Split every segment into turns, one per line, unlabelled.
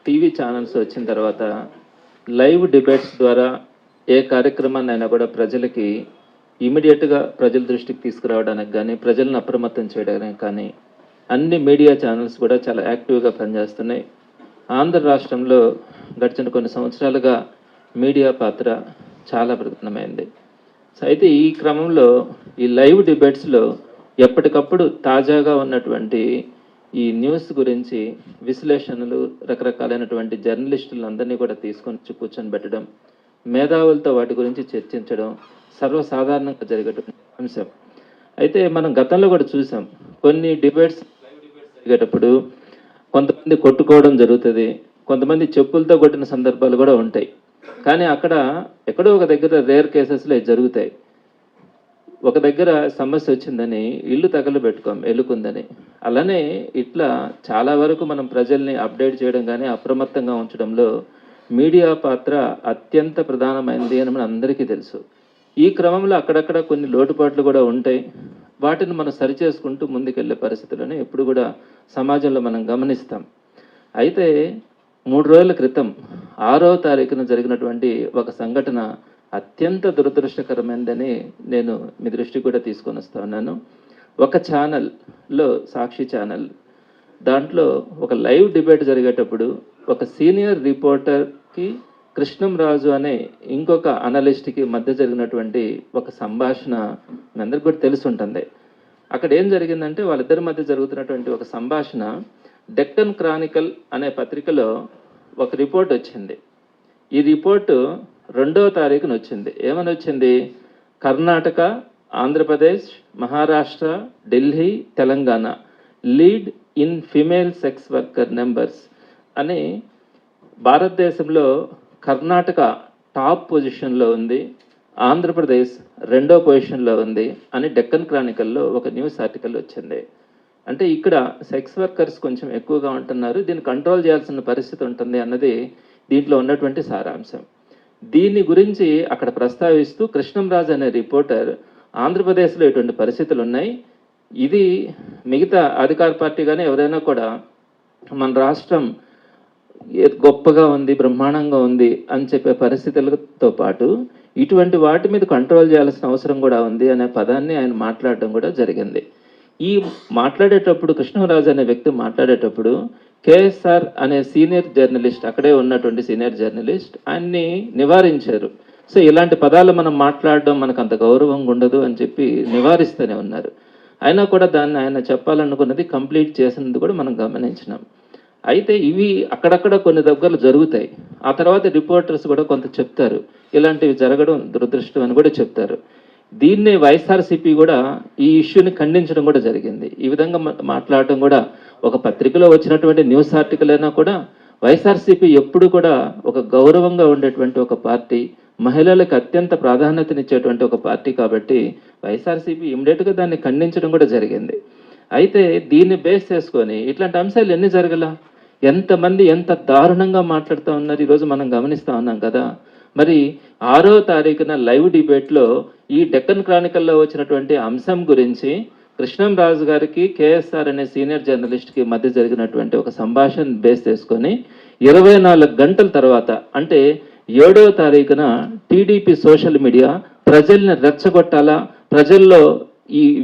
TV channels వచ్చిన తర్వాత live debates ద్వారా ఏ కార్యక్రమాన్ని అయినా కూడా ప్రజలకి ఇమీడియట్గా ప్రజల దృష్టికి తీసుకురావడానికి కానీ ప్రజలను అప్రమత్తం చేయడానికి కానీ అన్ని మీడియా ఛానల్స్ కూడా చాలా యాక్టివ్గా పనిచేస్తున్నాయి. ఆంధ్ర రాష్ట్రంలో గడిచిన కొన్ని సంవత్సరాలుగా మీడియా పాత్ర చాలా ప్రధానమైంది. అయితే ఈ క్రమంలో ఈ లైవ్ డిబేట్స్లో ఎప్పటికప్పుడు తాజాగా ఉన్నటువంటి ఈ న్యూస్ గురించి విశ్లేషణలు రకరకాలైనటువంటి జర్నలిస్టులందరినీ కూడా తీసుకొని కూర్చొని పెట్టడం, మేధావులతో వాటి గురించి చర్చించడం సర్వసాధారణంగా జరిగేటువంటి అంశం. అయితే మనం గతంలో కూడా చూసాం, కొన్ని డిబేట్స్ జరిగేటప్పుడు కొంతమంది కొట్టుకోవడం జరుగుతుంది, కొంతమంది చెప్పులతో కొట్టిన సందర్భాలు కూడా ఉంటాయి. కానీ అక్కడ ఎక్కడో ఒక దగ్గర రేర్ కేసెస్లో జరుగుతాయి. ఒక దగ్గర సమస్య వచ్చిందని ఇల్లు తగలబెట్టుకోం ఎలుకుందని. అలానే ఇట్లా చాలా వరకు మనం ప్రజల్ని అప్డేట్ చేయడం కానీ అప్రమత్తంగా ఉంచడంలో మీడియా పాత్ర అత్యంత ప్రధానమైనది అని మన అందరికీ తెలుసు. ఈ క్రమంలో అక్కడక్కడ కొన్ని లోటుపాట్లు కూడా ఉంటాయి. వాటిని మనం సరిచేసుకుంటూ ముందుకెళ్లే పరిస్థితులను ఎప్పుడు కూడా సమాజంలో మనం గమనిస్తాం. అయితే 3 రోజుల క్రితం 6వ తారీఖున జరిగినటువంటి ఒక సంఘటన అత్యంత దురదృష్టకరమైనదని నేను మీ దృష్టికి కూడా తీసుకొని వస్తా ఉన్నాను. ఒక ఛానల్లో, సాక్షి ఛానల్, దాంట్లో ఒక లైవ్ డిబేట్ జరిగేటప్పుడు ఒక సీనియర్ రిపోర్టర్కి కృష్ణంరాజు అనే ఇంకొక అనలిస్ట్కి మధ్య జరిగినటువంటి ఒక సంభాషణ మీ అందరికీ కూడా తెలిసి ఉంటుంది. అక్కడ ఏం జరిగిందంటే వాళ్ళిద్దరి మధ్య జరుగుతున్నటువంటి ఒక సంభాషణ డెక్కన్ క్రానికల్ అనే పత్రికలో ఒక రిపోర్ట్ వచ్చింది. ఈ రిపోర్టు 2వ తారీఖున వచ్చింది. ఏమని వచ్చింది? Karnataka, Andhra Pradesh, Maharashtra, Delhi, Telangana lead in female sex worker numbers అని భారతదేశంలో కర్ణాటక టాప్ పొజిషన్లో ఉంది, ఆంధ్రప్రదేశ్ 2వ పొజిషన్లో ఉంది అని డెక్కన్ క్రానికల్లో ఒక న్యూస్ ఆర్టికల్ వచ్చింది. అంటే ఇక్కడ సెక్స్ వర్కర్స్ కొంచెం ఎక్కువగా ఉంటున్నారు, దీన్ని కంట్రోల్ చేయాల్సిన పరిస్థితి ఉంటుంది అన్నది దీంట్లో ఉన్నటువంటి సారాంశం. దీని గురించి అక్కడ ప్రస్తావిస్తూ కృష్ణంరాజు అనే రిపోర్టర్ ఆంధ్రప్రదేశ్లో ఇటువంటి పరిస్థితులు ఉన్నాయి, ఇది మిగతా అధికార పార్టీ కానీ ఎవరైనా కూడా మన రాష్ట్రం గొప్పగా ఉంది, బ్రహ్మాండంగా ఉంది అని చెప్పే పరిస్థితులతో పాటు ఇటువంటి వాటి మీద కంట్రోల్ చేయాల్సిన అవసరం కూడా ఉంది అనే పదాన్ని ఆయన మాట్లాడడం కూడా జరిగింది. ఈ మాట్లాడేటప్పుడు కృష్ణరాజు అనే వ్యక్తి మాట్లాడేటప్పుడు కేఎస్ఆర్ అనే సీనియర్ జర్నలిస్ట్, అక్కడే ఉన్నటువంటి సీనియర్ జర్నలిస్ట్ ఆయన్ని నివారించారు. సో ఇలాంటి పదాలు మనం మాట్లాడడం మనకు అంత గౌరవంగా ఉండదు అని చెప్పి నివారిస్తూనే ఉన్నారు. అయినా కూడా దాన్ని ఆయన చెప్పాలనుకున్నది కంప్లీట్ చేసినది కూడా మనం గమనించినాం. అయితే ఇవి అక్కడక్కడ కొన్ని దగ్గరలు జరుగుతాయి. ఆ తర్వాత రిపోర్టర్స్ కూడా కొంత చెప్తారు, ఇలాంటివి జరగడం దురదృష్టం అని కూడా చెప్తారు. దీన్నే వైఎస్ఆర్సీపీ కూడా ఈ ఇష్యూని ఖండించడం కూడా జరిగింది. ఈ విధంగా మాట్లాడటం కూడా ఒక పత్రికలో వచ్చినటువంటి న్యూస్ ఆర్టికల్ అయినా కూడా వైఎస్ఆర్సీపీ ఎప్పుడు కూడా ఒక గౌరవంగా ఉండేటువంటి ఒక పార్టీ, మహిళలకు అత్యంత ప్రాధాన్యతనిచ్చేటువంటి ఒక పార్టీ కాబట్టి వైఎస్ఆర్సీపీ ఇమ్మీడియట్గా దాన్ని ఖండించడం కూడా జరిగింది. అయితే దీన్ని బేస్ చేసుకొని ఇట్లాంటి అంశాలు ఎన్ని జరగల, ఎంతమంది ఎంత దారుణంగా మాట్లాడుతూ ఉన్నారు ఈరోజు మనం గమనిస్తూ ఉన్నాం కదా. మరి 6వ తారీఖున లైవ్ డిబేట్లో ఈ డెక్కన్ క్రానికల్లో వచ్చినటువంటి అంశం గురించి కృష్ణంరాజు గారికి కేఎస్ఆర్ అనే సీనియర్ జర్నలిస్ట్కి మధ్య జరిగినటువంటి ఒక సంభాషణ బేస్ చేసుకొని 24 గంటల తర్వాత అంటే 7వ తారీఖున టీడీపీ సోషల్ మీడియా ప్రజల్ని రెచ్చగొట్టాలా, ప్రజల్లో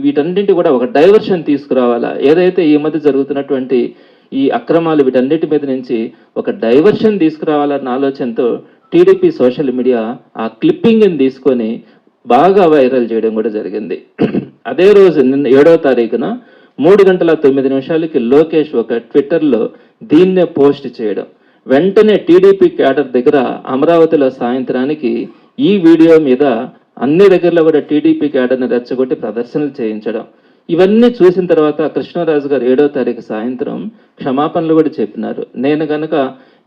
వీటన్నింటి కూడా ఒక డైవర్షన్ తీసుకురావాలా, ఏదైతే ఈ మధ్య జరుగుతున్నటువంటి ఈ అక్రమాలు వీటన్నిటి మీద నుంచి ఒక డైవర్షన్ తీసుకురావాలన్న ఆలోచనతో టీడీపీ సోషల్ మీడియా ఆ క్లిప్పింగ్ని తీసుకొని బాగా వైరల్ చేయడం కూడా జరిగింది. అదే రోజు నిన్న 7వ తారీఖున 3:09 లోకేష్ ఒక ట్విట్టర్లో దీన్నే పోస్ట్ చేయడం, వెంటనే టీడీపీ క్యాడర్ దగ్గర అమరావతిలో సాయంత్రానికి ఈ వీడియో మీద అన్ని దగ్గరలో కూడా టీడీపీ క్యాడర్ని రెచ్చగొట్టి ప్రదర్శనలు చేయించడం, ఇవన్నీ చూసిన తర్వాత కృష్ణరాజు గారు 7వ తారీఖు సాయంత్రం క్షమాపణలు కూడా చెప్పినారు. నేను కనుక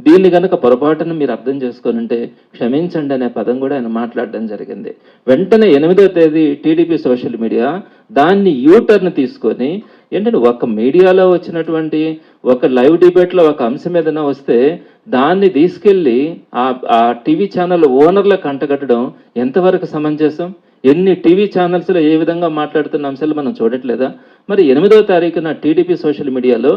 దీన్ని కనుక పొరపాటును మీరు అర్థం చేసుకొని ఉంటే క్షమించండి అనే పదం కూడా ఆయన మాట్లాడడం జరిగింది. వెంటనే 8వ తేదీ టీడీపీ సోషల్ మీడియా దాన్ని యూటర్న్ తీసుకొని ఏంటంటే ఒక మీడియాలో వచ్చినటువంటి ఒక లైవ్ డిబేట్లో ఒక అంశం ఏదైనా వస్తే దాన్ని తీసుకెళ్ళి ఆ టీవీ ఛానల్ ఓనర్లకు అంటగట్టడం ఎంతవరకు సమంజసం? ఎన్ని టీవీ ఛానల్స్లో ఏ విధంగా మాట్లాడుతున్న అంశాలు మనం చూడట్లేదా? మరి 8వ తారీఖున టీడీపీ సోషల్ మీడియాలో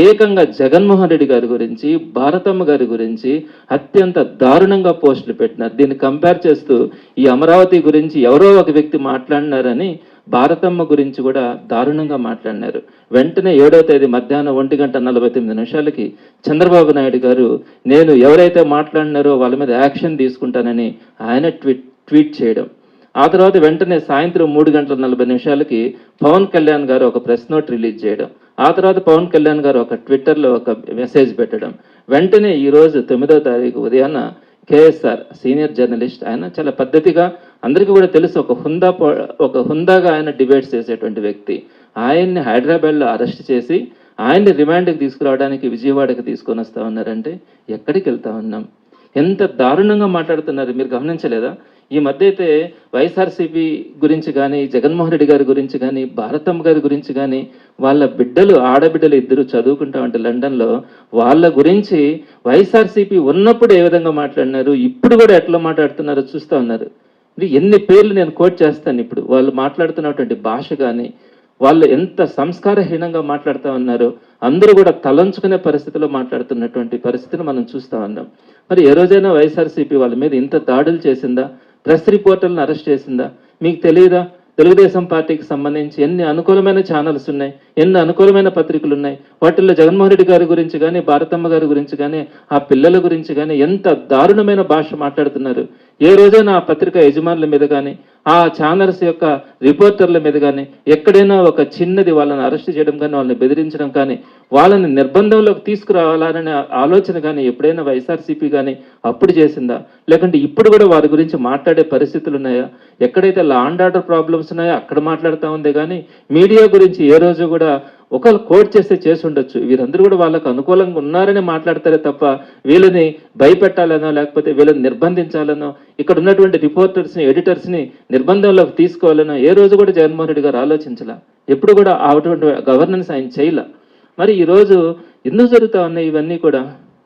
ఏకంగా జగన్మోహన్ రెడ్డి గారి గురించి, భారతమ్మ గారి గురించి అత్యంత దారుణంగా పోస్టులు పెట్టినారు. దీన్ని కంపేర్ చేస్తూ ఈ అమరావతి గురించి ఎవరో ఒక వ్యక్తి మాట్లాడినారని భారతమ్మ గురించి కూడా దారుణంగా మాట్లాడినారు. వెంటనే 7వ తేదీ మధ్యాహ్నం 1:49 చంద్రబాబు నాయుడు గారు నేను ఎవరైతే మాట్లాడినారో వాళ్ళ మీద యాక్షన్ తీసుకుంటానని ఆయన ట్వీట్ చేయడం. ఆ తర్వాత వెంటనే సాయంత్రం 3:40 పవన్ కళ్యాణ్ గారు ఒక ప్రెస్ నోట్ రిలీజ్ చేయడం. ఆ తర్వాత పవన్ కళ్యాణ్ గారు ఒక ట్విట్టర్లో ఒక మెసేజ్ పెట్టడం. వెంటనే ఈరోజు 9వ తారీఖు ఉదయాన్న కేఎస్ఆర్ సీనియర్ జర్నలిస్ట్, ఆయన చాలా పద్ధతిగా అందరికీ కూడా తెలుసు, ఒక హుందాగా ఆయన డిబేట్స్ చేసేటువంటి వ్యక్తి. ఆయన్ని హైదరాబాద్లో అరెస్ట్ చేసి ఆయన్ని రిమాండ్కి తీసుకురావడానికి విజయవాడకి తీసుకొని వస్తా ఉన్నారంటే ఎక్కడికి వెళ్తా ఉన్నాం? ఎంత దారుణంగా మాట్లాడుతున్నారు మీరు గమనించలేదా? ఈ మధ్య అయితే వైఎస్ఆర్సీపీ గురించి కానీ, జగన్మోహన్ రెడ్డి గారి గురించి కానీ, భారతమ్మ గారి గురించి కానీ, వాళ్ళ ఆడబిడ్డలు ఇద్దరు చదువుకుంటా ఉంటే లండన్లో వాళ్ళ గురించి వైఎస్ఆర్సీపీ ఉన్నప్పుడు ఏ విధంగా మాట్లాడినారు, ఇప్పుడు కూడా ఎట్లా మాట్లాడుతున్నారో చూస్తూ ఉన్నారు. ఎన్ని పేర్లు నేను కోట్ చేస్తాను. ఇప్పుడు వాళ్ళు మాట్లాడుతున్నటువంటి భాష కానీ, వాళ్ళు ఎంత సంస్కారహీనంగా మాట్లాడుతూ ఉన్నారో అందరూ కూడా తలంచుకునే పరిస్థితిలో మాట్లాడుతున్నటువంటి పరిస్థితిని మనం చూస్తూ ఉన్నాం. మరి ఏ రోజైనా వైఎస్ఆర్సీపీ వాళ్ళ మీద ఇంత దాడులు చేసిందా? ప్రెస్ రిపోర్టర్లను అరెస్ట్ చేసిందా? మీకు తెలియదా? తెలుగుదేశం పార్టీకి సంబంధించి ఎన్ని అనుకూలమైన ఛానల్స్ ఉన్నాయి, ఎన్ని అనుకూలమైన పత్రికలు ఉన్నాయి. వాటిల్లో జగన్మోహన్ రెడ్డి గారి గురించి కానీ, భారతమ్మ గారి గురించి కానీ, ఆ పిల్లల గురించి కానీ ఎంత దారుణమైన భాష మాట్లాడుతున్నారు. ఏ రోజైనా ఆ పత్రిక యజమానుల మీద కానీ, ఆ ఛానల్స్ యొక్క రిపోర్టర్ల మీద కానీ ఎక్కడైనా ఒక చిన్నది వాళ్ళని అరెస్ట్ చేయడం కానీ, వాళ్ళని బెదిరించడం కానీ, వాళ్ళని నిర్బంధంలోకి తీసుకురావాలనే ఆలోచన కానీ ఎప్పుడైనా వైఎస్ఆర్సీపీ కానీ అప్పుడు చేసిందా? లేకుంటే ఇప్పుడు కూడా వారి గురించి మాట్లాడే పరిస్థితులు ఉన్నాయా? ఎక్కడైతే లా అండ్ ఆర్డర్ ప్రాబ్లమ్స్ ఉన్నాయో అక్కడ మాట్లాడుతూ ఉంది. కానీ మీడియా గురించి ఏ రోజు కూడా ఒకళ్ళు కోట్ చేస్తే చేసి ఉండొచ్చు. వీరందరూ కూడా వాళ్ళకు అనుకూలంగా ఉన్నారని మాట్లాడతారే తప్ప వీళ్ళని భయపెట్టాలనో లేకపోతే వీళ్ళని నిర్బంధించాలనో, ఇక్కడ ఉన్నటువంటి రిపోర్టర్స్ని, ఎడిటర్స్ని నిర్బంధంలోకి తీసుకోవాలనో ఏ రోజు కూడా జగన్మోహన్ రెడ్డి గారు ఆలోచించాల. ఎప్పుడు కూడా అటువంటి గవర్నెన్స్ ఆయన చేయలే. మరి ఈరోజు ఎందుకు జరుగుతూ ఉన్నాయి ఇవన్నీ కూడా?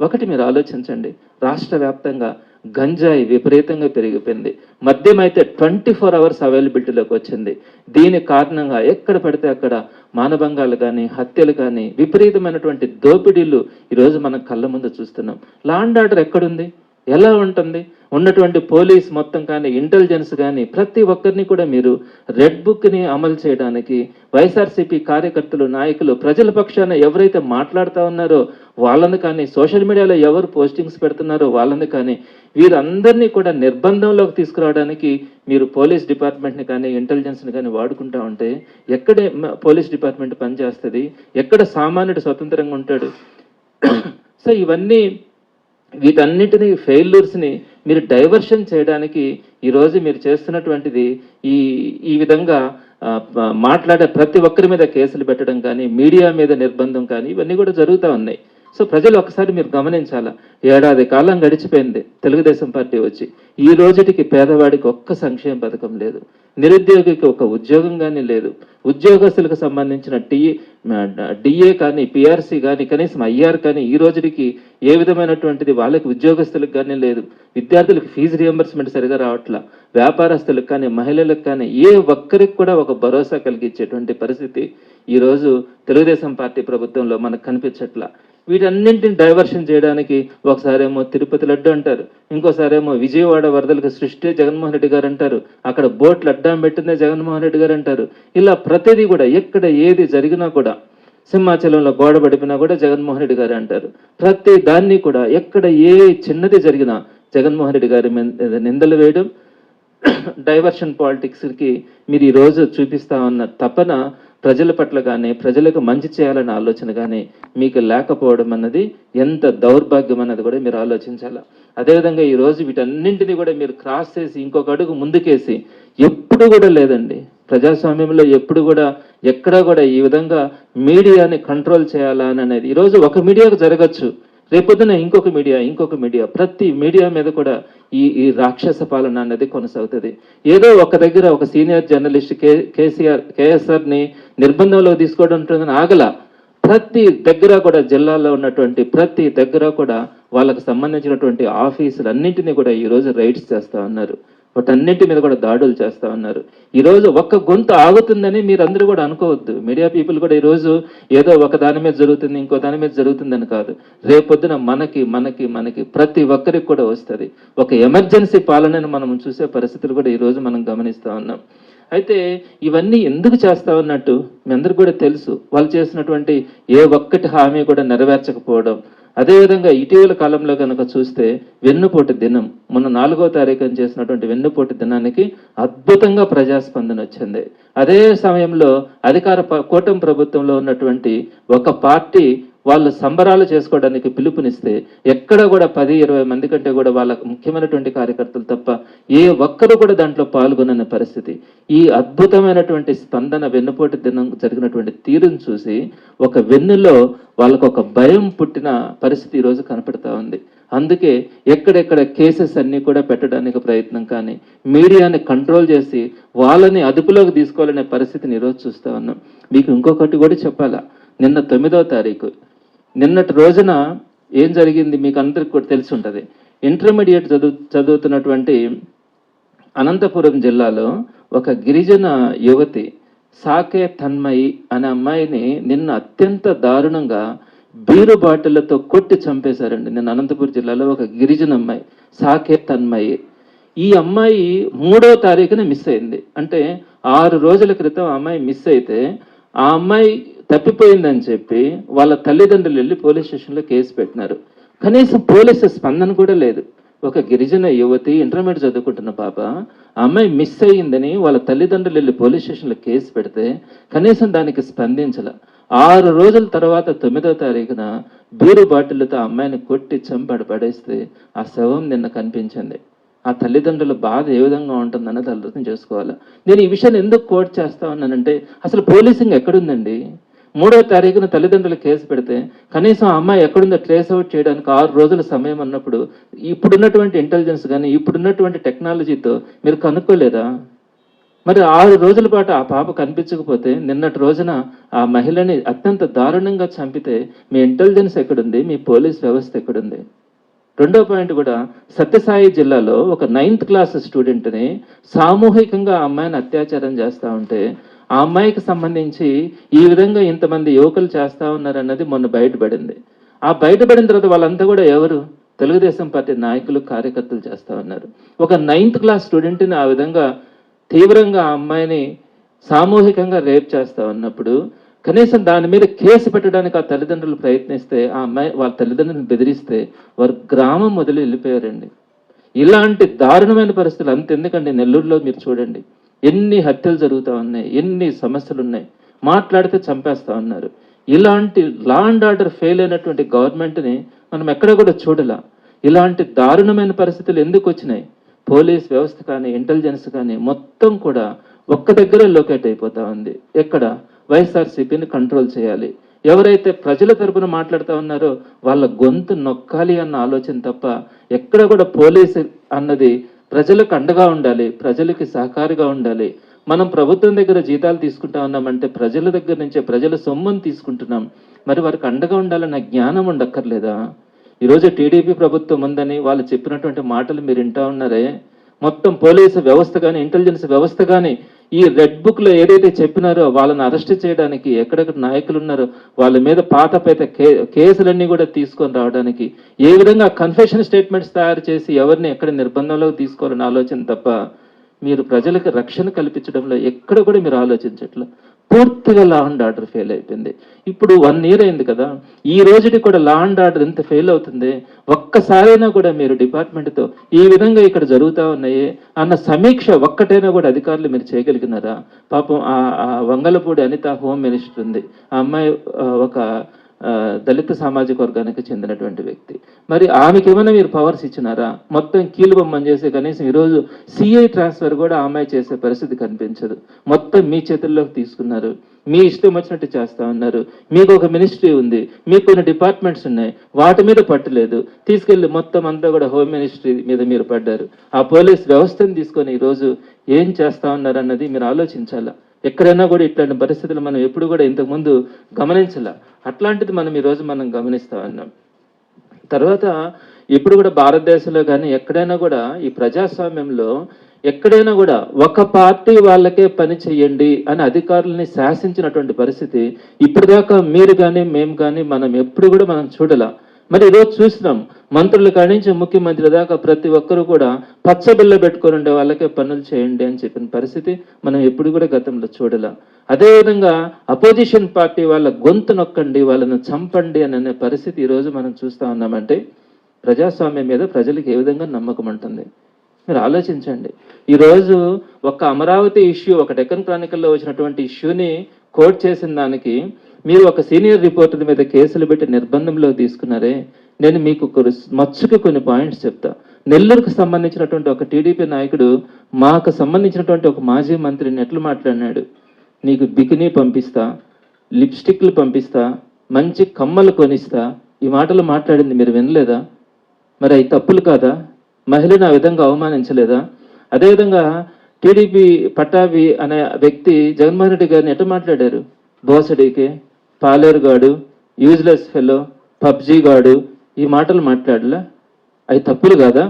ఒకటి మీరు ఆలోచించండి, రాష్ట్ర వ్యాప్తంగా గంజాయి విపరీతంగా పెరిగిపోయింది. మద్యం అయితే 24 hours అవైలబిలిటీలోకి వచ్చింది. దీని కారణంగా ఎక్కడ పడితే అక్కడ మానభంగాలు కానీ, హత్యలు కానీ, విపరీతమైనటువంటి దోపిడీలు ఈరోజు మనం కళ్ళ ముందు చూస్తున్నాం. లా అండ్ ఆర్డర్ ఎక్కడుంది? ఎలా ఉంటుంది? ఉన్నటువంటి పోలీస్ మొత్తం కానీ, ఇంటెలిజెన్స్ కానీ ప్రతి ఒక్కరిని కూడా మీరు రెడ్ బుక్ని అమలు చేయడానికి వైఎస్ఆర్సీపీ కార్యకర్తలు, నాయకులు, ప్రజల పక్షాన ఎవరైతే మాట్లాడుతూ ఉన్నారో వాళ్ళని కానీ, సోషల్ మీడియాలో ఎవరు పోస్టింగ్స్ పెడుతున్నారో వాళ్ళని కానీ, వీరందరినీ కూడా నిర్బంధంలోకి తీసుకురావడానికి మీరు పోలీస్ డిపార్ట్మెంట్ని కానీ, ఇంటెలిజెన్స్ని కానీ వాడుకుంటా ఉంటే ఎక్కడే పోలీస్ డిపార్ట్మెంట్ పనిచేస్తుంది? ఎక్కడ సామాన్యుడు స్వతంత్రంగా ఉంటాడు? సో ఇవన్నీ, వీటన్నిటినీ ఫెయిల్యూర్స్ని మీరు డైవర్షన్ చేయడానికి ఈరోజు మీరు చేస్తున్నటువంటిది ఈ విధంగా మాట్లాడే ప్రతి ఒక్కరి మీద కేసులు పెట్టడం కానీ, మీడియా మీద నిర్బంధం కానీ ఇవన్నీ కూడా జరుగుతూ ఉన్నాయి. సో ప్రజలు ఒకసారి మీరు గమనించాలా. 7 ఏడాది కాలం గడిచిపోయింది తెలుగుదేశం పార్టీ వచ్చి, ఈ రోజుటికి పేదవాడికి ఒక్క సంక్షేమ పథకం లేదు, నిరుద్యోగికి ఒక ఉద్యోగం కానీ లేదు, ఉద్యోగస్తులకు సంబంధించిన డిఏ కానీ, పిఆర్సీ కానీ, కనీసం ఐఆర్ కానీ ఈ రోజుకి ఏ విధమైనటువంటిది వాళ్ళకి ఉద్యోగస్తులకు కానీ లేదు, విద్యార్థులకు ఫీజు రియంబర్స్మెంట్ సరిగా రావట్లా, వ్యాపారస్తులకు కానీ, మహిళలకు కానీ ఏ ఒక్కరికి కూడా ఒక భరోసా కలిగించేటువంటి పరిస్థితి ఈరోజు తెలుగుదేశం పార్టీ ప్రభుత్వంలో మనకు కనిపించట్లా. వీటన్నింటిని డైవర్షన్ చేయడానికి ఒకసారేమో తిరుపతి లడ్డు అంటారు, ఇంకోసారేమో విజయవాడ వరదలకు సృష్టి జగన్మోహన్ రెడ్డి గారు అంటారు, అక్కడ బోట్లు అడ్డం పెట్టిందే జగన్మోహన్ రెడ్డి గారు అంటారు. ఇలా ప్రతిదీ కూడా ఎక్కడ ఏది జరిగినా కూడా, సింహాచలంలో గోడ పడిపినా కూడా జగన్మోహన్ రెడ్డి గారు అంటారు. ప్రతి దాన్ని కూడా ఎక్కడ ఏ చిన్నది జరిగినా జగన్మోహన్ రెడ్డి గారి నిందలు వేయడం, డైవర్షన్ పాలిటిక్స్కి మీరు ఈరోజు చూపిస్తా ఉన్న తపన ప్రజల పట్ల కానీ, ప్రజలకు మంచి చేయాలనే ఆలోచన కానీ మీకు లేకపోవడం అన్నది ఎంత దౌర్భాగ్యం అన్నది కూడా మీరు ఆలోచించాలి. అదేవిధంగా ఈరోజు వీటన్నింటినీ కూడా మీరు క్రాస్ చేసి ఇంకొక అడుగు ముందుకేసి, ఎప్పుడు కూడా లేదండి ప్రజాస్వామ్యంలో ఎప్పుడు కూడా ఎక్కడా కూడా ఈ విధంగా మీడియాని కంట్రోల్ చేయాలా అనేది ఈరోజు ఒక మీడియాకు జరగచ్చు, రేపొద్దున ఇంకొక మీడియా, ప్రతి మీడియా మీద కూడా ఈ రాక్షస పాలన అనేది కొనసాగుతుంది. ఏదో ఒక దగ్గర ఒక సీనియర్ జర్నలిస్ట్ కేఎస్ఆర్ని నిర్బంధంలో తీసుకోవడం ఉంటుందని ఆగల, ప్రతి దగ్గర కూడా జిల్లాలో ఉన్నటువంటి ప్రతి దగ్గర కూడా వాళ్ళకు సంబంధించినటువంటి ఆఫీసులు అన్నింటినీ కూడా ఈరోజు రైడ్స్ చేస్తూ ఉన్నారు. వాటన్నిటి మీద కూడా దాడులు చేస్తూ ఉన్నారు. ఈరోజు ఒక్క గొంతు ఆగుతుందని మీరందరూ కూడా అనుకోవద్దు. మీడియా పీపుల్ కూడా ఈరోజు ఏదో ఒక దాని మీద జరుగుతుంది, ఇంకో దాని మీద జరుగుతుందని కాదు. రేపొద్దున మనకి మనకి మనకి ప్రతి ఒక్కరికి కూడా వస్తుంది. ఒక ఎమర్జెన్సీ పాలనను మనం చూసే పరిస్థితులు కూడా ఈరోజు మనం గమనిస్తూ ఉన్నాం. అయితే ఇవన్నీ ఎందుకు చేస్తా ఉన్నట్టు మీ అందరికి కూడా తెలుసు. వాళ్ళు చేసినటువంటి ఏ ఒక్కటి హామీ కూడా నెరవేర్చకపోవడం. అదేవిధంగా ఇటీవల కాలంలో కనుక చూస్తే వెన్నుపోటు దినం, మొన్న 4వ తారీఖున చేసినటువంటి వెన్నుపోటు దినానికి అద్భుతంగా ప్రజాస్పందన వచ్చింది. అదే సమయంలో కూటమి ప్రభుత్వంలో ఉన్నటువంటి ఒక పార్టీ వాళ్ళు సంబరాలు చేసుకోవడానికి పిలుపునిస్తే ఎక్కడ కూడా 10-20 మంది కంటే కూడా వాళ్ళ ముఖ్యమైనటువంటి కార్యకర్తలు తప్ప ఏ ఒక్కరు కూడా దాంట్లో పాల్గొనని పరిస్థితి. ఈ అద్భుతమైనటువంటి స్పందన వెన్నుపోటు దినం జరిగినటువంటి తీరును చూసి ఒక వెన్నులో వాళ్ళకు ఒక భయం పుట్టిన పరిస్థితి ఈరోజు కనపడతా ఉంది. అందుకే ఎక్కడెక్కడ కేసెస్ అన్నీ కూడా పెట్టడానికి ప్రయత్నం, కానీ మీడియాని కంట్రోల్ చేసి వాళ్ళని అదుపులోకి తీసుకోవాలనే పరిస్థితిని ఈరోజు చూస్తూ ఉన్నాం. మీకు ఇంకొకటి కూడా చెప్పాలా, నిన్న 9వ తారీఖు నిన్నటి రోజున ఏం జరిగింది మీకు అందరికి కూడా తెలిసి ఉంటుంది. ఇంటర్మీడియట్ చదువుతున్నటువంటి అనంతపురం జిల్లాలో ఒక గిరిజన యువతి సాకే తన్మయి అనే అమ్మాయిని నిన్న అత్యంత దారుణంగా బీరు బాటిళ్లతో కొట్టి చంపేశారండి. నిన్న అనంతపురం జిల్లాలో ఒక గిరిజన అమ్మాయి సాకే తన్మయి. ఈ అమ్మాయి 3వ తారీఖున మిస్ అయింది. అంటే 6 రోజుల క్రితం ఆ అమ్మాయి మిస్ అయితే ఆ అమ్మాయి తప్పిపోయిందని చెప్పి వాళ్ళ తల్లిదండ్రులు వెళ్ళి పోలీస్ స్టేషన్లో కేసు పెట్టినారు. కనీసం పోలీసు స్పందన కూడా లేదు. ఒక గిరిజన యువతి ఇంటర్మీడియట్ చదువుకుంటున్న పాప, ఆ అమ్మాయి మిస్ అయ్యిందని వాళ్ళ తల్లిదండ్రులు వెళ్ళి పోలీస్ స్టేషన్లో కేసు పెడితే కనీసం దానికి స్పందించాల. 6 రోజుల తర్వాత 9వ తారీఖున బీరు బాటిళ్లతో ఆ అమ్మాయిని కొట్టి చంపడి పడేస్తే ఆ శవం నిన్న కనిపించింది. ఆ తల్లిదండ్రుల బాధ ఏ విధంగా ఉంటుందన్నది అర్థం చేసుకోవాలి. నేను ఈ విషయాన్ని ఎందుకు కోట్ చేస్తా ఉన్నానంటే, అసలు పోలీసింగ్ ఎక్కడుందండి? 3వ తారీఖున తల్లిదండ్రులు కేసు పెడితే కనీసం ఆ అమ్మాయి ఎక్కడుందో ట్రేస్ అవుట్ చేయడానికి 6 రోజుల సమయం అన్నప్పుడు ఇప్పుడున్నటువంటి ఇంటెలిజెన్స్ కానీ ఇప్పుడున్నటువంటి టెక్నాలజీతో మీరు కనుక్కోలేదా? మరి 6 రోజుల పాటు ఆ పాప కనిపించకపోతే నిన్నటి రోజున ఆ మహిళని అత్యంత దారుణంగా చంపితే మీ ఇంటెలిజెన్స్ ఎక్కడుంది? మీ పోలీస్ వ్యవస్థ ఎక్కడుంది? రెండో పాయింట్ కూడా, సత్యసాయి జిల్లాలో ఒక 9th క్లాస్ స్టూడెంట్ని సామూహికంగా ఆ అమ్మాయిని అత్యాచారం చేస్తూ ఉంటే ఆ అమ్మాయికి సంబంధించి ఈ విధంగా ఇంతమంది యువకులు చేస్తూ ఉన్నారన్నది మొన్న బయటపడింది. ఆ బయటపడిన తర్వాత వాళ్ళంతా కూడా ఎవరు? తెలుగుదేశం పార్టీ నాయకులు, కార్యకర్తలు చేస్తూ ఉన్నారు. ఒక 9th క్లాస్ స్టూడెంట్ని ఆ విధంగా తీవ్రంగా ఆ అమ్మాయిని సామూహికంగా రేప్ చేస్తూ ఉన్నప్పుడు కనీసం దాని మీద కేసు పెట్టడానికి ఆ తల్లిదండ్రులు ప్రయత్నిస్తే, ఆ అమ్మాయి వాళ్ళ తల్లిదండ్రులను బెదిరిస్తే వారు గ్రామం మొదలు వెళ్ళిపోయారండి. ఇలాంటి దారుణమైన పరిస్థితులు అంతెందుకండి, నెల్లూరులో మీరు చూడండి ఎన్ని హత్యలు జరుగుతూ ఉన్నాయి, ఎన్ని సమస్యలు ఉన్నాయి, మాట్లాడితే చంపేస్తూ ఉన్నారు. ఇలాంటి లా అండ్ ఆర్డర్ ఫెయిల్ అయినటువంటి గవర్నమెంట్ని మనం ఎక్కడ కూడా చూడలా. ఇలాంటి దారుణమైన పరిస్థితులు ఎందుకు వచ్చినాయి? పోలీస్ వ్యవస్థ కానీ ఇంటెలిజెన్స్ కానీ మొత్తం కూడా ఒక్క దగ్గర లొకేట్ అయిపోతా ఉంది. ఎక్కడ? వైఎస్ఆర్సీపీని కంట్రోల్ చేయాలి. ఎవరైతే ప్రజల తరపున మాట్లాడుతూ ఉన్నారో వాళ్ళ గొంతు నొక్కాలి అన్న ఆలోచన తప్ప ఎక్కడ కూడా పోలీసు అన్నది ప్రజలకు అండగా ఉండాలి, ప్రజలకి సహకారిగా ఉండాలి. మనం ప్రభుత్వం దగ్గర జీతాలు తీసుకుంటా ఉన్నామంటే ప్రజల దగ్గర నుంచే ప్రజల సొమ్మును తీసుకుంటున్నాం. మరి వారికి అండగా ఉండాలన్న జ్ఞానం ఉండక్కర్లేదా? ఈరోజు టీడీపీ ప్రభుత్వం ఉందని వాళ్ళు చెప్పినటువంటి మాటలు మీరు వింటా ఉన్నారే, మొత్తం పోలీసు వ్యవస్థ కానీ ఇంటెలిజెన్స్ వ్యవస్థ కానీ ఈ రెడ్ బుక్లో ఏదైతే చెప్పినారో వాళ్ళని అరెస్ట్ చేయడానికి ఎక్కడెక్కడ నాయకులు ఉన్నారో వాళ్ళ మీద పాతపైతే కేసులన్నీ కూడా తీసుకొని రావడానికి ఏ విధంగా కన్ఫెషన్ స్టేట్మెంట్స్ తయారు చేసి ఎవరిని ఎక్కడ నిర్బంధంలోకి తీసుకోవాలని ఆలోచన తప్ప మీరు ప్రజలకు రక్షణ కల్పించడంలో ఎక్కడ కూడా మీరు ఆలోచించట్లా. పూర్తిగా లా అండ్ ఆర్డర్ ఫెయిల్ అయిపోయింది. ఇప్పుడు 1 year అయింది కదా, ఈ రోజుకి కూడా లా అండ్ ఆర్డర్ ఎంత ఫెయిల్ అవుతుంది? ఒక్కసారైనా కూడా మీరు డిపార్ట్మెంట్తో ఈ విధంగా ఇక్కడ జరుగుతూ ఉన్నాయి అన్న సమీక్ష ఒక్కటైనా కూడా అధికారులు మీరు చేయగలిగినారా? పాపం ఆ వంగలపూడి అనిత హోమ్ మినిస్టర్ ఉంది, ఆ అమ్మాయి ఒక దళిత సామాజిక వర్గానికి చెందినటువంటి వ్యక్తి. మరి ఆమెకి ఏమైనా మీరు పవర్స్ ఇచ్చినారా? మొత్తం కీలుబొమ్మని చేసి కనీసం ఈరోజు సిఐ ట్రాన్స్ఫర్ కూడా ఆ అమ్మాయి చేసే పరిస్థితి కనిపించదు. మొత్తం మీ చేతుల్లోకి తీసుకున్నారు, మీ ఇష్టం వచ్చినట్టు చేస్తా ఉన్నారు. మీకు ఒక మినిస్ట్రీ ఉంది, మీకు కొన్ని డిపార్ట్మెంట్స్ ఉన్నాయి, వాటి మీద పట్టలేదు, తీసుకెళ్లి మొత్తం అంతా కూడా హోమ్ మినిస్ట్రీ మీద మీరు పడ్డారు. ఆ పోలీస్ వ్యవస్థను తీసుకొని ఈరోజు ఏం చేస్తా ఉన్నారు అన్నది మీరు ఆలోచించాలా. ఎక్కడైనా కూడా ఇట్లాంటి పరిస్థితులు మనం ఎప్పుడు కూడా ఇంతకుముందు గమనించాల. అట్లాంటిది మనం ఈరోజు మనం గమనిస్తా ఉన్నాం. తర్వాత ఇప్పుడు కూడా భారతదేశంలో కానీ ఎక్కడైనా కూడా ఈ ప్రజాస్వామ్యంలో ఎక్కడైనా కూడా ఒక పార్టీ వాళ్ళకే పని చేయండి అని అధికారులని శాసించినటువంటి పరిస్థితి ఇప్పటిదాకా మీరు కానీ మేము కానీ మనం ఎప్పుడు కూడా మనం చూడలా. మరి ఈరోజు చూసినాం, మంత్రుల కాడి నుంచి ముఖ్యమంత్రి దాకా ప్రతి ఒక్కరు కూడా పచ్చబిల్ల పెట్టుకొని ఉండే వాళ్ళకే పనులు చేయండి అని చెప్పిన పరిస్థితి మనం ఎప్పుడు కూడా గతంలో చూడలా. అదేవిధంగా అపోజిషన్ పార్టీ వాళ్ళ గొంతు నొక్కండి, వాళ్ళను చంపండి అని అనే పరిస్థితి ఈరోజు మనం చూస్తూ ఉన్నామంటే ప్రజాస్వామ్యం మీద ప్రజలకు ఏ విధంగా నమ్మకం ఉంటుంది మీరు ఆలోచించండి. ఈరోజు ఒక అమరావతి ఇష్యూ, ఒక డెక్కన్ క్రానికల్లో వచ్చినటువంటి ఇష్యూని కోట్ చేసిన దానికి మీరు ఒక సీనియర్ రిపోర్టర్ మీద కేసులు పెట్టి నిర్బంధంలో తీసుకున్నారే. నేను మీకు మచ్చుకు కొన్ని పాయింట్స్ చెప్తా. నెల్లూరుకు సంబంధించినటువంటి ఒక టీడీపీ నాయకుడు మాకు సంబంధించినటువంటి ఒక మాజీ మంత్రిని ఎట్లు మాట్లాడినాడు, నీకు బికినీ పంపిస్తా, లిప్స్టిక్లు పంపిస్తా, మంచి కమ్మలు కొనిస్తా, ఈ మాటలు మాట్లాడింది మీరు వినలేదా? మరి అవి తప్పులు కాదా? మహిళను ఆ విధంగా అవమానించలేదా? అదేవిధంగా టీడీపీ పట్టాభి అనే వ్యక్తి జగన్మోహన్ రెడ్డి గారిని ఎట్లా మాట్లాడారు, బోసడికే, పాలేరుగాడు, యూజ్లెస్ ఫెలో, పబ్జీ గాడు, ఈ మాటలు మాట్లాడలా? అవి తప్పులు కాదా?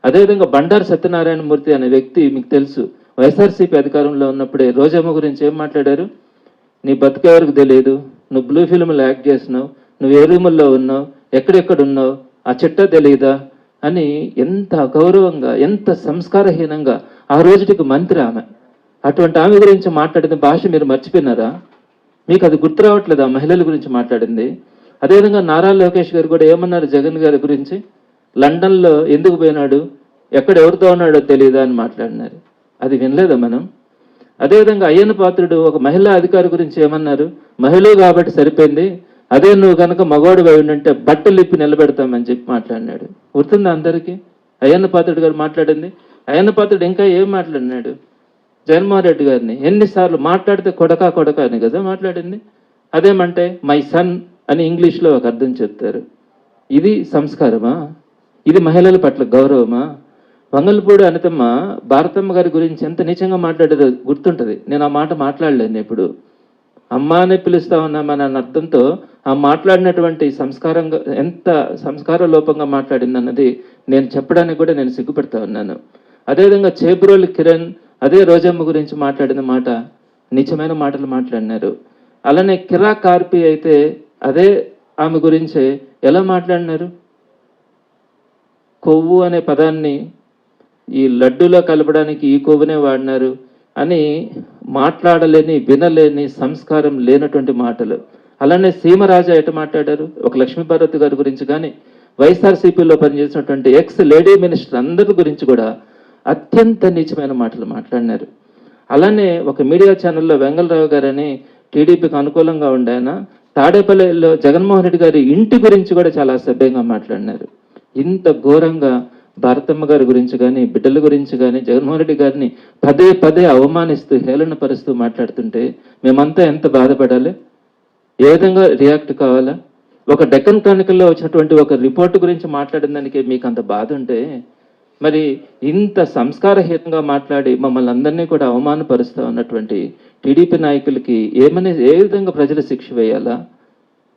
అదేవిధంగా బండారు సత్యనారాయణ మూర్తి అనే వ్యక్తి మీకు తెలుసు, వైఎస్ఆర్సీపీ అధికారంలో ఉన్నప్పుడే రోజమ్మ గురించి ఏం మాట్లాడారు, నీ బతుకెవరికి తెలియదు, నువ్వు బ్లూ ఫిల్మ్లో యాక్ట్ చేసినావు, నువ్వు ఏ రూముల్లో ఉన్నావు, ఎక్కడెక్కడ ఉన్నావు, ఆ చిట్ట తెలియదా అని ఎంత అగౌరవంగా, ఎంత సంస్కారహీనంగా ఆ రోజుటికి మంత్రి ఆమె. అటువంటి ఆమె గురించి మాట్లాడిన భాష మీరు మర్చిపోయినారా? మీకు అది గుర్తు రావట్లేదా మహిళల గురించి మాట్లాడింది? అదేవిధంగా నారా లోకేష్ గారు కూడా ఏమన్నారు జగన్ గారి గురించి, లండన్లో ఎందుకు పోయినాడు, ఎక్కడ ఎవరితో ఉన్నాడో తెలియదా అని మాట్లాడినారు. అది వినలేదా మనం? అదేవిధంగా అయ్యన్న పాత్రుడు ఒక మహిళా అధికారి గురించి ఏమన్నారు, మహిళ కాబట్టి సరిపోయింది, అదే నువ్వు కనుక మగవాడు ఉంటే బట్టలు ఇప్పి నిలబెడతామని చెప్పి మాట్లాడినాడు. గుర్తుందా అందరికీ అయ్యన్న పాత్రుడు గారు మాట్లాడింది? అయ్యన్న పాత్రుడు ఇంకా ఏం మాట్లాడినాడు, జగన్మోహన్ రెడ్డి గారిని ఎన్నిసార్లు మాట్లాడితే కొడకా కొడకా అని కదా మాట్లాడింది. అదేమంటే మై సన్ అని ఇంగ్లీష్లో ఒక అర్థం చెప్తారు. ఇది సంస్కారమా? ఇది మహిళల పట్ల గౌరవమా? వంగల్పూడి అనితమ్మ భారతమ్మ గారి గురించి ఎంత నీచంగా మాట్లాడేదో గుర్తుంటుంది. నేను ఆ మాట మాట్లాడలేను ఎప్పుడు. అమ్మ అని పిలుస్తా ఉన్నామని అన్న అర్థంతో ఆ మాట్లాడినటువంటి సంస్కారంగా, ఎంత సంస్కార లోపంగా మాట్లాడింది అన్నది నేను చెప్పడానికి కూడా నేను సిగ్గుపడతా ఉన్నాను. అదేవిధంగా చేబ్రోలు కిరణ్ అదే రోజమ్మ గురించి మాట్లాడిన మాట నీచమైన మాటలు మాట్లాడినారు. అలానే కిరా కార్పి అయితే అదే ఆమె గురించే ఎలా మాట్లాడినారు, కొవ్వు అనే పదాన్ని ఈ లడ్డూలో కలపడానికి ఈ కొవ్వునే వాడినారు అని మాట్లాడలేని, వినలేని, సంస్కారం లేనటువంటి మాటలు. అలానే సీమరాజా ఎట మాట్లాడారు ఒక లక్ష్మీపార్వతి గారి గురించి కానీ, వైఎస్ఆర్సీపీలో పనిచేసినటువంటి ఎక్స్ లేడీ మినిస్టర్ అందరి గురించి కూడా అత్యంత నీచమైన మాటలు మాట్లాడినారు. అలానే ఒక మీడియా ఛానల్లో వెంగళరావు గారని టీడీపీకి అనుకూలంగా ఉండే ఆయన తాడేపల్లిలో జగన్మోహన్ రెడ్డి గారి ఇంటి గురించి కూడా చాలా అసభ్యంగా మాట్లాడినారు. ఇంత ఘోరంగా భారతమ్మ గారి గురించి కానీ, బిడ్డల గురించి కానీ జగన్మోహన్ రెడ్డి గారిని పదే పదే అవమానిస్తూ, హేళన పరుస్తూ మాట్లాడుతుంటే మేమంతా ఎంత బాధపడాలి, ఏ విధంగా రియాక్ట్ కావాలా? ఒక డెక్కన్ క్రానికల్లో వచ్చినటువంటి ఒక రిపోర్ట్ గురించి మాట్లాడిన దానికి మీకు అంత బాధ ఉంటే మరి ఇంత సంస్కారహీనంగా మాట్లాడి మమ్మల్ని అందరినీ కూడా అవమానపరుస్తూ ఉన్నటువంటి టీడీపీ నాయకులకి ఏ విధంగా ప్రజలు శిక్ష వేయాలా?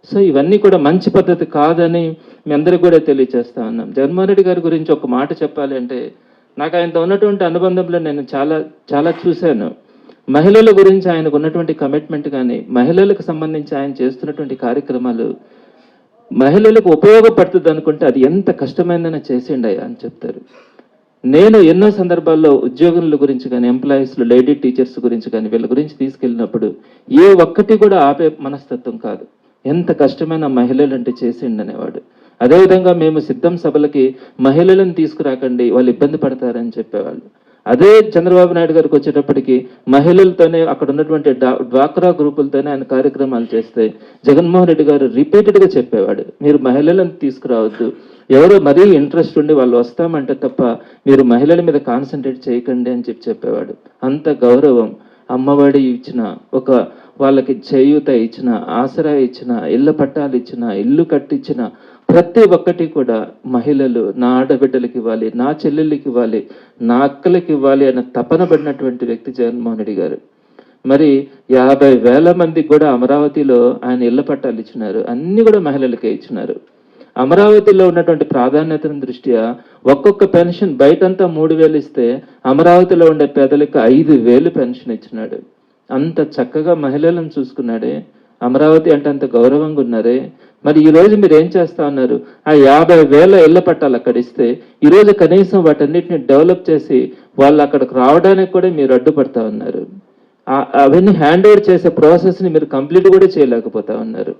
సో ఇవన్నీ కూడా మంచి పద్ధతి కాదని మీ అందరికీ కూడా తెలియజేస్తా ఉన్నాం. జగన్మోహన్ రెడ్డి గారి గురించి ఒక మాట చెప్పాలి అంటే, నాకు ఆయనతో ఉన్నటువంటి అనుబంధంలో నేను చాలా చాలా చూశాను. మహిళల గురించి ఆయనకు ఉన్నటువంటి కమిట్మెంట్ కానీ, మహిళలకు సంబంధించి ఆయన చేస్తున్నటువంటి కార్యక్రమాలు మహిళలకు ఉపయోగపడుతుంది అనుకుంటే అది ఎంత కష్టమైందని చేసిండయా అని చెప్తారు. నేను ఎన్నో సందర్భాల్లో ఉద్యోగుల గురించి కానీ, ఎంప్లాయీస్లు, లేడీ టీచర్స్ గురించి కానీ వీళ్ళ గురించి తీసుకెళ్ళినప్పుడు ఏ ఒక్కటి కూడా ఆపే మనస్తత్వం కాదు. ఎంత కష్టమైన మహిళలు అంటే చేసిండు అనేవాడు. అదేవిధంగా మేము సిద్ధం సభలకి మహిళలను తీసుకురాకండి, వాళ్ళు ఇబ్బంది పడతారని చెప్పేవాళ్ళు. అదే చంద్రబాబు నాయుడు గారికి వచ్చేటప్పటికి మహిళలతోనే, అక్కడ ఉన్నటువంటి డ్వాక్రా గ్రూపులతోనే ఆయన కార్యక్రమాలు చేస్తే జగన్మోహన్ రెడ్డి గారు రిపీటెడ్గా చెప్పేవాడు, మీరు మహిళలను తీసుకురావద్దు, ఎవరో మరీ ఇంట్రెస్ట్ ఉండి వాళ్ళు వస్తామంటే తప్ప మీరు మహిళల మీద కాన్సన్ట్రేట్ చేయకండి అని చెప్పేవాడు. అంత గౌరవం. అమ్మఒడి ఇచ్చిన, ఒక వాళ్ళకి చేయూత ఇచ్చిన, ఆసరా ఇచ్చిన, ఇళ్ళ పట్టాలు ఇచ్చిన, ఇల్లు కట్టించిన ప్రతి ఒక్కటి కూడా మహిళలు నా ఆడబిడ్డలకి ఇవ్వాలి, నా చెల్లెళ్ళకి ఇవ్వాలి, నా అక్కలకి ఇవ్వాలి అన్న తపన పడినటువంటి వ్యక్తి జగన్మోహన్ రెడ్డి గారు. మరి 50,000 మందికి కూడా అమరావతిలో ఆయన ఇళ్ల పట్టాలు ఇచ్చినారు, అన్ని కూడా మహిళలకే ఇచ్చినారు. అమరావతిలో ఉన్నటువంటి ప్రాధాన్యతను దృష్ట్యా ఒక్కొక్క పెన్షన్ బయటంతా 3,000 ఇస్తే అమరావతిలో ఉండే పేదలకు 5,000 పెన్షన్ ఇచ్చినాడు. అంత చక్కగా మహిళలను చూసుకున్నాడే, అమరావతి అంటే అంత గౌరవంగా ఉన్నారే. మరి ఈ రోజు మీరు ఏం చేస్తా ఉన్నారు? ఆ 50,000 ఇళ్ల పట్టాలు అక్కడ ఇస్తే ఈ రోజు కనీసం వాటన్నిటిని డెవలప్ చేసి వాళ్ళు అక్కడికి రావడానికి కూడా మీరు అడ్డుపడతా ఉన్నారు. అవన్నీ హ్యాండ్ ఓవర్ చేసే ప్రాసెస్ని మీరు కంప్లీట్ కూడా చేయలేకపోతా ఉన్నారు.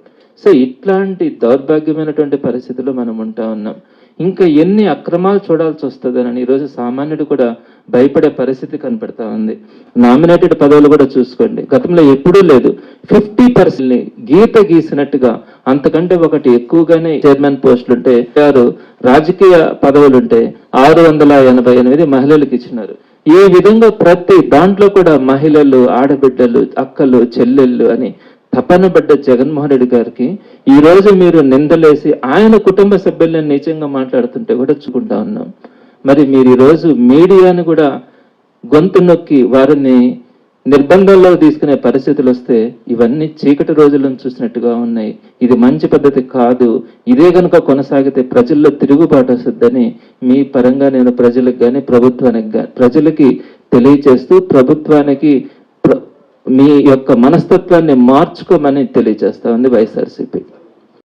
సో ఇట్లాంటి దౌర్భాగ్యమైనటువంటి పరిస్థితుల్లో మనం ఉంటా ఉన్నాం. ఇంకా ఎన్ని అక్రమాలు చూడాల్సి వస్తుందని ఈరోజు సామాన్యుడు కూడా భయపడే పరిస్థితి కనపడతా ఉంది. నామినేటెడ్ పదవులు కూడా చూసుకోండి, గతంలో ఎప్పుడూ లేదు. 50% గీత గీసినట్టుగా అంతకంటే ఒకటి ఎక్కువగానే చైర్మన్ పోస్టులు ఉంటే, 6 రాజకీయ పదవులుంటే 688 మహిళలకు ఇచ్చినారు. ఈ విధంగా ప్రతి దాంట్లో కూడా మహిళలు, ఆడబిడ్డలు, అక్కలు, చెల్లెళ్ళు అని తపన పడ్డ జగన్మోహన్ రెడ్డి గారికి ఈ రోజు మీరు నిందలేసి ఆయన కుటుంబ సభ్యులను నీచంగా మాట్లాడుతుంటే కూడా చూకుంటా ఉన్నాం. మరి మీరు ఈరోజు మీడియాను కూడా గొంతు నొక్కి వారిని నిర్బంధంలో తీసుకునే పరిస్థితులు వస్తే ఇవన్నీ చీకటి రోజులను చూసినట్టుగా ఉన్నాయి. ఇది మంచి పద్ధతి కాదు. ఇదే కనుక కొనసాగితే ప్రజల్లో తిరుగుబాటు వస్తుందని మీ పరంగా నేను ప్రజలకు కానీ ప్రజలకి తెలియచేస్తూ ప్రభుత్వానికి మీ యొక్క మనస్తత్వాన్ని మార్చుకోమని తెలియజేస్తా ఉంది వైఎస్ఆర్సీపీ.